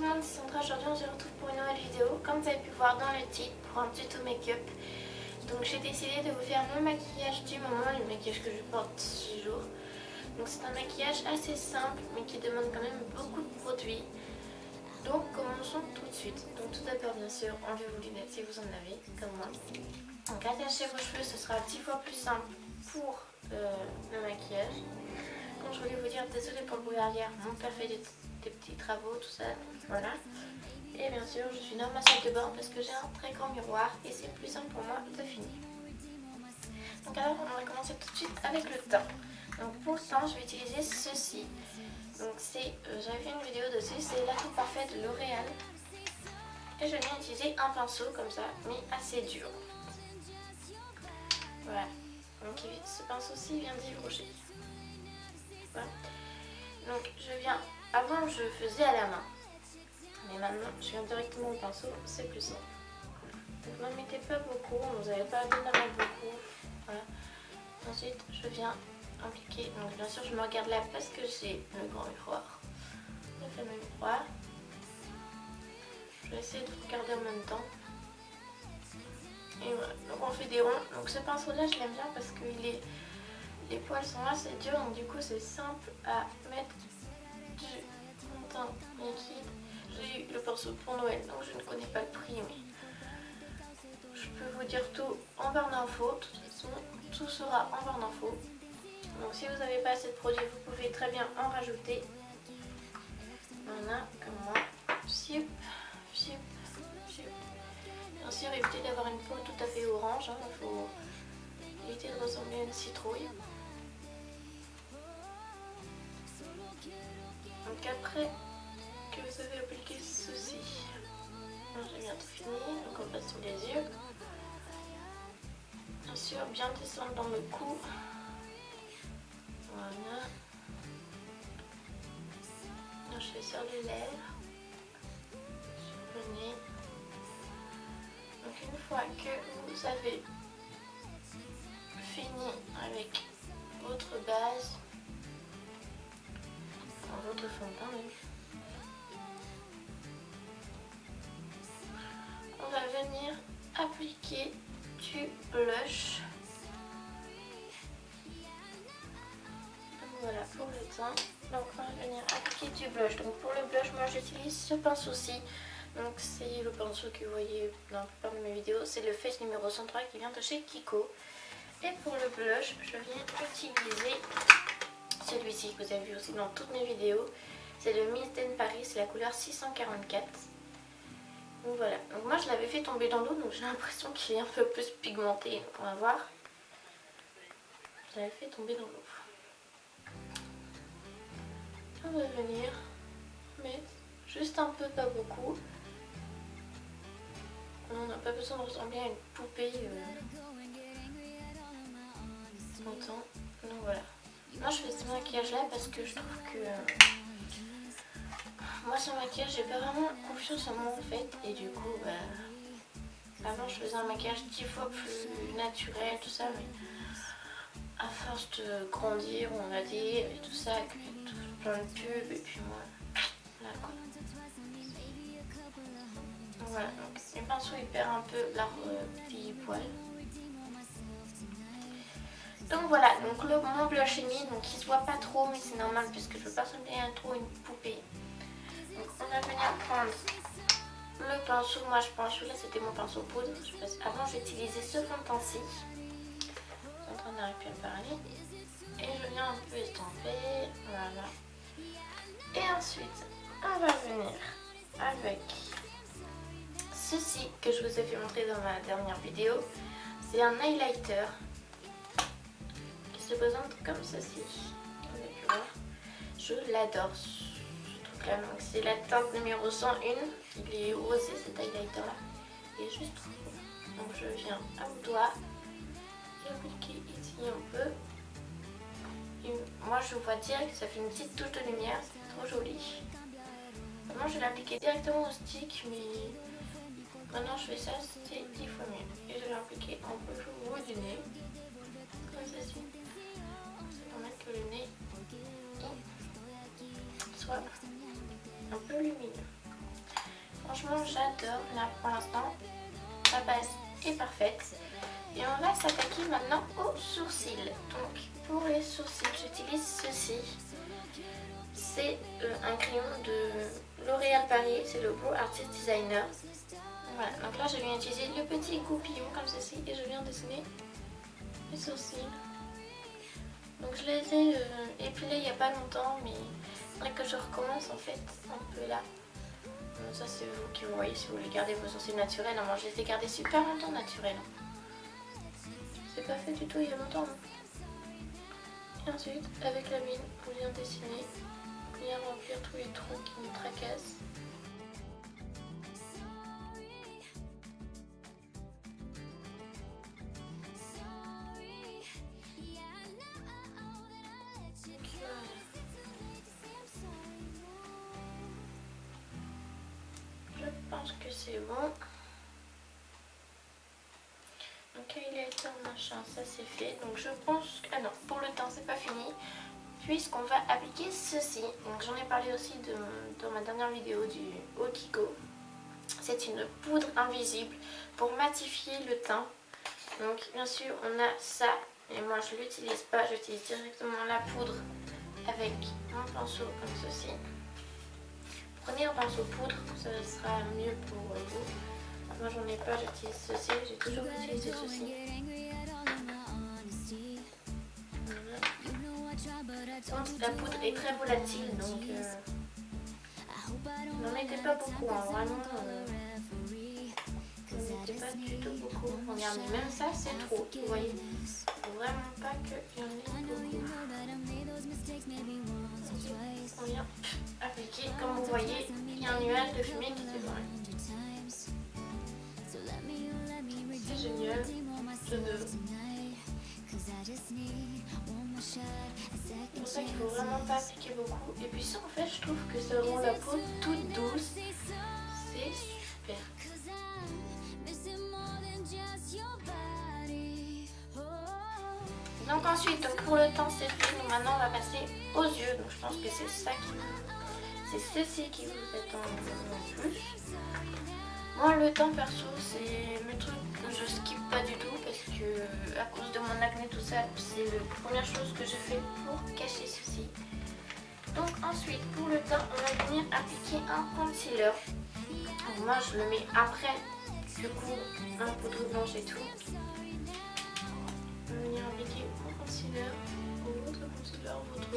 tout le monde, c'est Sandra. Aujourd'hui on se retrouve pour une nouvelle vidéo. Comme vous avez pu voir dans le titre, pour un tuto make-up. Donc j'ai décidé de vous faire le maquillage du moment, le maquillage que je porte ce jour. Donc c'est un maquillage assez simple mais qui demande quand même beaucoup de produits. Donc commençons tout de suite. Donc tout d'abord bien sûr enlevez vos lunettes si vous en avez comme moi. Donc attachez vos cheveux, ce sera 10 fois plus simple pour le maquillage. Donc je voulais vous dire désolé pour le bruit arrière, mon père fait des petits travaux, tout ça, voilà. Et bien sûr je suis dans ma salle de bain parce que j'ai un très grand miroir et c'est plus simple pour moi de finir. Donc alors on va commencer tout de suite avec le teint. Donc pour le teint je vais utiliser ceci. Donc c'est, j'avais fait une vidéo dessus, c'est la coupe parfaite de L'Oréal. Et je viens utiliser un pinceau comme ça, mais assez dur. Voilà. Donc ce pinceau-ci vient d'Yves Rocher. Voilà. Donc je viens, avant je faisais à la main. Mais maintenant je viens directement au pinceau, c'est plus simple. Donc n'en mettez pas beaucoup, vous n'avez pas besoin d'en mettre beaucoup. Voilà. Ensuite je viens appliquer, donc bien sûr je me regarde là parce que j'ai le grand miroir. Le fameux miroir. Je vais essayer de vous regarder en même temps. Et voilà, donc on fait des ronds. Donc ce pinceau là je l'aime bien parce que les poils sont assez durs, donc du coup c'est simple à mettre du fond de teint liquide. J'ai eu le pinceau pour Noël donc je ne connais pas le prix mais je peux vous dire tout en barre d'infos. De toute façon tout sera en barre d'infos. Donc si vous n'avez pas assez de produits vous pouvez très bien en rajouter. Voilà comme moi. Bien sûr évitez d'avoir une peau tout à fait orange, hein. Il faut éviter de ressembler à une citrouille. Donc après que vous avez appliqué ceci, j'ai bientôt fini, donc on passe sous les yeux. Bien sûr bien descendre dans le cou. Voilà. Donc, je fais sur les lèvres, sur le nez. Donc une fois que vous avez fini avec votre base, enfin, votre fond de teint même, on va venir appliquer du blush. Donc voilà pour le teint. Donc on va venir appliquer du blush. Donc pour le blush moi j'utilise ce pinceau-ci. Donc c'est le pinceau que vous voyez dans la plupart de mes vidéos, c'est le Face numéro 103 qui vient de chez Kiko. Et pour le blush, je viens utiliser celui-ci que vous avez vu aussi dans toutes mes vidéos. C'est le Miss Den Paris, c'est la couleur 644. Donc voilà, donc moi je l'avais fait tomber dans l'eau, donc j'ai l'impression qu'il est un peu plus pigmenté. Donc on va voir. Je l'avais fait tomber dans l'eau. On va venir mettre juste un peu, pas beaucoup. On n'a pas besoin de ressembler à une poupée longtemps. Donc voilà. Moi je fais ce maquillage là parce que je trouve que moi ce maquillage j'ai pas vraiment confiance en moi en fait. Et du coup avant je faisais un maquillage 10 fois plus naturel tout ça, mais à force de grandir on va dire et tout ça, avec plein de pubs et puis moi là quoi. Voilà, donc les pinceaux ils perdent un peu leur petit poil. Donc voilà, donc mon blush est mis, donc il se voit pas trop mais c'est normal puisque je veux pas ressembler à trop une poupée. Donc on va venir prendre le pinceau, moi je pense, là c'était mon pinceau poudre. Avant j'utilisais ce fond de teint-ci. Je suis en train d'arriver à parler. Et je viens un peu estomper, voilà. Et ensuite on va venir avec ceci que je vous ai fait montrer dans ma dernière vidéo. C'est un highlighter qui se présente comme ceci. Vous avez pu voir. Je l'adore ce truc là. Donc c'est la teinte numéro 101. Il est rosé cet highlighter là. Il est juste trop beau. Donc je viens à mon doigt et appliquer ici un peu. Et moi je vois direct que ça fait une petite touche de lumière. C'est trop joli. Maintenant je vais l'appliquer directement au stick, mais maintenant je fais ça, c'est 10 fois mieux. Et je vais l'appliquer un peu au bout du nez, comme ceci. Ça permet que le nez soit un peu lumineux. franchement j'adore. Là pour l'instant la base est parfaite. Et on va s'attaquer maintenant aux sourcils. Donc pour les sourcils j'utilise ceci. C'est un crayon de L'Oréal Paris, c'est le Brow Artist Designer. Voilà, donc là je viens utiliser le petit goupillon comme ceci et je viens dessiner les sourcils. Donc je les ai épilés il n'y a pas longtemps, mais il faudrait que je recommence en fait un peu là. Ça c'est vous qui vous voyez si vous voulez garder vos sourcils naturels. Moi je les ai gardés super longtemps naturels. C'est pas fait du tout il y a longtemps. Et ensuite avec la mine, on vient dessiner, bien remplir tous les trous qui nous tracassent. Je pense que c'est bon. Donc il a été en machin, ça c'est fait. Donc je pense que... Ah non, pour le temps c'est pas fini. Puisqu'on va appliquer ceci. Donc j'en ai parlé aussi dans ma dernière vidéo du Okiko. C'est une poudre invisible pour matifier le teint. Donc bien sûr on a ça. Et moi je l'utilise pas, j'utilise directement la poudre avec mon pinceau comme ceci. Prenez un pinceau poudre, ça sera mieux pour vous. Moi j'en ai pas, j'utilise ceci, j'ai toujours utilisé ceci. Voilà. La poudre est très volatile donc n'en mettez pas beaucoup, hein. Vraiment n'en mettez pas du tout beaucoup. Regardez, même ça c'est trop, vous voyez. Faut vraiment pas qu'il y en ait beaucoup. On vient appliquer, comme vous voyez, il y a un nuage de fumée qui s'évapore. C'est génial, j'adore. C'est pour ça qu'il faut vraiment pas appliquer beaucoup. Et puis ça en fait je trouve que ça rend la peau toute douce. C'est super. Donc ensuite, donc pour le temps c'est fait. Donc maintenant on va passer aux yeux. Donc je pense que c'est ça c'est ceci qui vous attend le plus. Moi le temps perso c'est le truc que je skip pas du tout parce que à cause de mon acné tout ça c'est la première chose que je fais pour cacher ceci. Donc ensuite pour le teint on va venir appliquer un concealer. Donc, moi je le mets après du coup un poudre blanche et tout. On va venir appliquer mon concealer, votre concealer, votre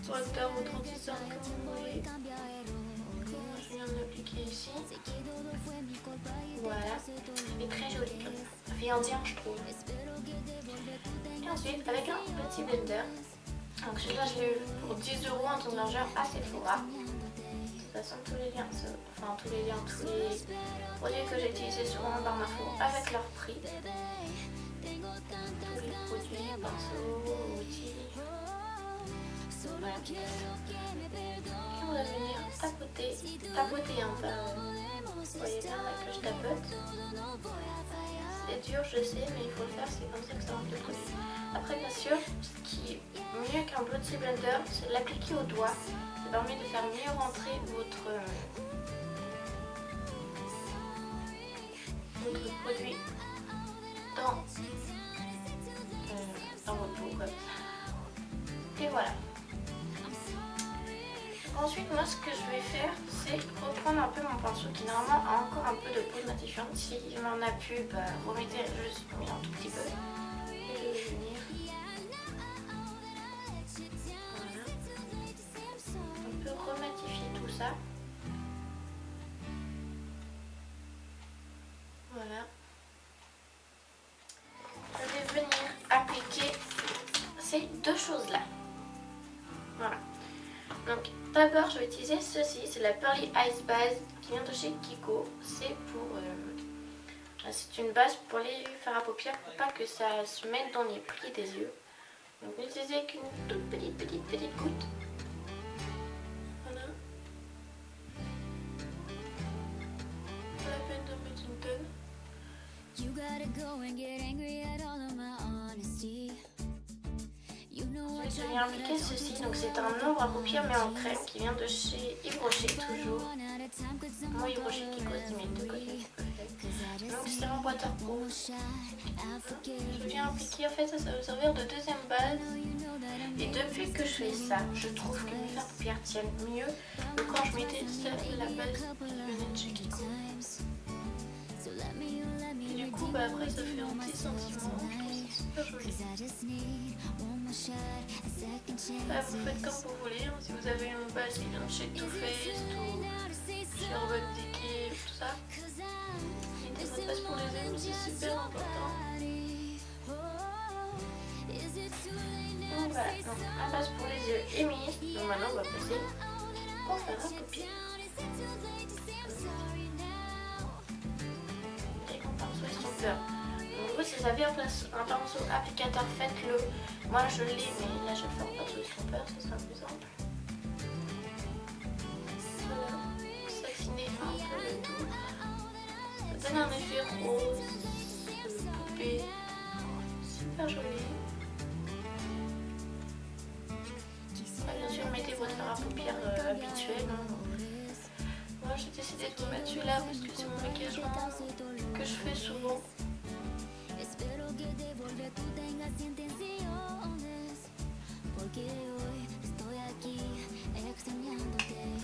correcteur, votre anti-cerne comme vous voulez. Moi je viens de l'appliquer ici. Voilà, ça fait très joli comme ça. Ça fait indien je trouve. Et ensuite avec un petit blender. Donc celui-là je l'ai eu pour 10 € en ton largeur à Sephora. De toute façon tous les liens, tous les produits que j'ai utilisés seront en barre d'infos avec leur prix. Tous les produits, pinceaux, outils. Voilà. Et on va venir tapoter un peu. Vous voyez bien là que je tapote. C'est dur je sais mais il faut le faire, c'est comme ça que ça remplit le produit. Après bien sûr, ce qui est mieux qu'un Beauty Blender, c'est de l'appliquer au doigt. Ça permet de faire mieux rentrer votre produit dans votre peau comme ça. Et voilà. Ensuite, moi ce que je vais faire, c'est reprendre un peu mon pinceau qui normalement a encore un peu de poudre matifiante. Si il m'en a plus, bah, remettez juste un tout petit peu. Et je vais venir. Voilà. On peut rematifier tout ça. Voilà. Je vais venir appliquer ces deux choses-là. Voilà. Donc d'abord je vais utiliser ceci, c'est la Pearly Ice Base qui vient de chez Kiko. C'est pour c'est une base pour les fards à paupières pour pas que ça se mette dans les plis des yeux. Donc n'utilisez qu'une toute petite goutte. Voilà. Pas la peine d'en mettre une tonne. je viens appliquer ceci. Donc c'est un ombre à paupières mais en crème qui vient de chez Yves Rocher toujours. Moi Yves Rocher qui cosmétique de cosmétique. Donc c'est en waterproof. Je viens appliquer, en fait ça va servir de deuxième base. Et depuis que je fais ça, je trouve que mes fards paupières tiennent mieux que quand je mettais la base qui venait de chez Kiko. Et du coup après ça fait un petit sentiment, je trouve ça super joli. Vous faites comme vous voulez, hein. Si vous avez une base qui vient de chez Too Faced ou chez Urban Decay, tout ça, mettez votre base pour les yeux, c'est super important. Donc voilà, donc la base pour les yeux est mise. Donc maintenant on va passer pour faire un paupière. Et mon pinceau estompeur. Donc vous si vous avez un pinceau applicateur, faites-le. Moi je l'ai mais là je vais le faire en pinceau estompeur, ce sera plus simple. Voilà, s'affiner un peu le tout. Ça donne un effet rose, poupée, super joli. Bien sûr, mettez votre fard à paupières habituel. Moi j'ai décidé de vous mettre celui-là parce que c'est mon maquillage que je fais souvent.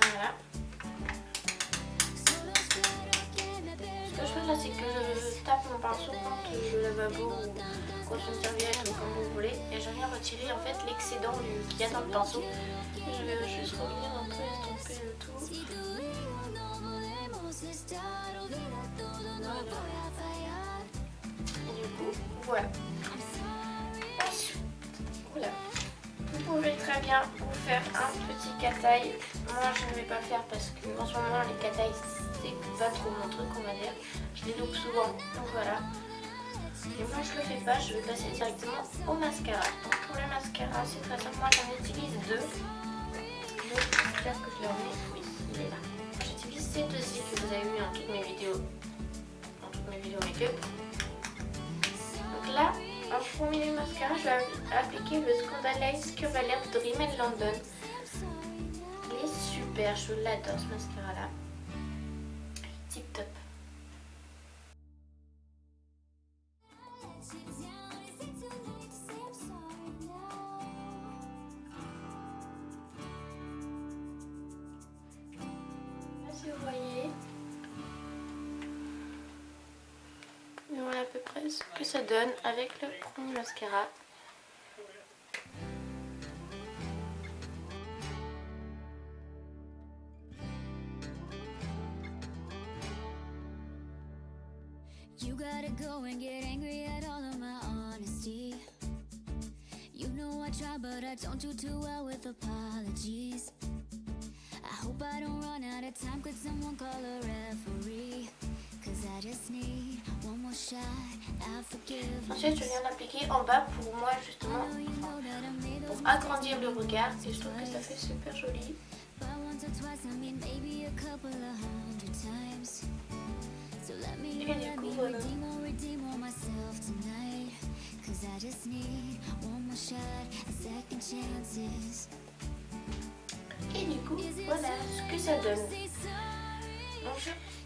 Voilà. Ce que je fais là, c'est que je tape mon pinceau contre le lavabo ou contre une serviette ou comme vous voulez, et je viens retirer en fait l'excédent qu'il y a dans le pinceau. Je vais juste revenir un peu estomper le tout. Et du coup, voilà. Ensuite, voilà. Vous pouvez très bien vous faire un petit cat-eye. Moi je ne vais pas faire parce que en ce moment les cat-eyes c'est pas trop mon truc, on va dire. Je les loupe souvent, donc voilà. Et moi je le fais pas, je vais passer directement au mascara. Donc pour le mascara c'est très simple, moi j'en utilise deux. J'espère que je le remets, oui il est là. J'utilise ces deux-ci que vous avez vu dans toutes mes vidéos make-up. Donc là, en premier mascara, je vais appliquer le Scandalize Curve Alert de Rimmel London. Il est super, je l'adore ce mascara là. Tip top. Si vous voyez, et voilà à peu près ce que ça donne avec le premier mascara. You gotta go and get angry at all of my honesty. You know I try but I don't do too well with apologies. I hope I don't run out of time, could someone call a referee? Cause I just need one more shot, I'll forgive. Ensuite je viens d'appliquer en bas pour moi justement, pour agrandir le regard et je trouve que ça fait super joli. Et du coup voilà. Et du coup voilà ce que ça donne.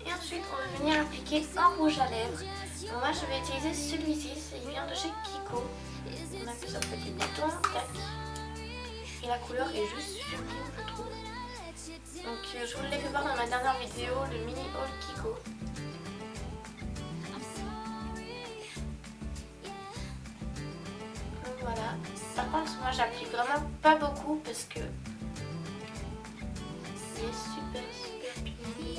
Et ensuite on va venir appliquer un rouge à lèvres. Donc moi je vais utiliser celui-ci, il vient de chez Kiko. On appuie sur le petit bouton, tac. Et la couleur est juste sublime je trouve. Donc je vous l'ai fait voir dans ma dernière vidéo, le mini haul Kiko. Donc voilà. Par contre moi j'applique vraiment pas beaucoup parce que il est super pigmenté.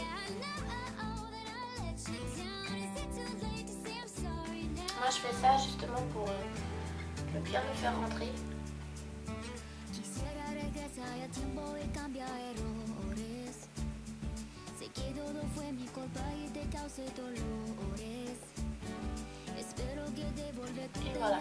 Moi je fais ça justement pour bien le faire rentrer. Et voilà.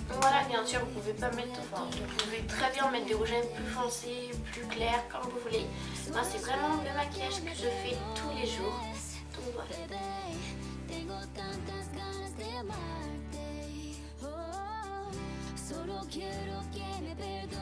Donc voilà, bien sûr, vous pouvez pas mettre, enfin, vous pouvez très bien mettre des rouges à lèvres plus foncés, plus clairs, comme vous voulez. Moi, c'est vraiment le maquillage que je fais tous les jours. Donc voilà. Solo quiero que me perdones.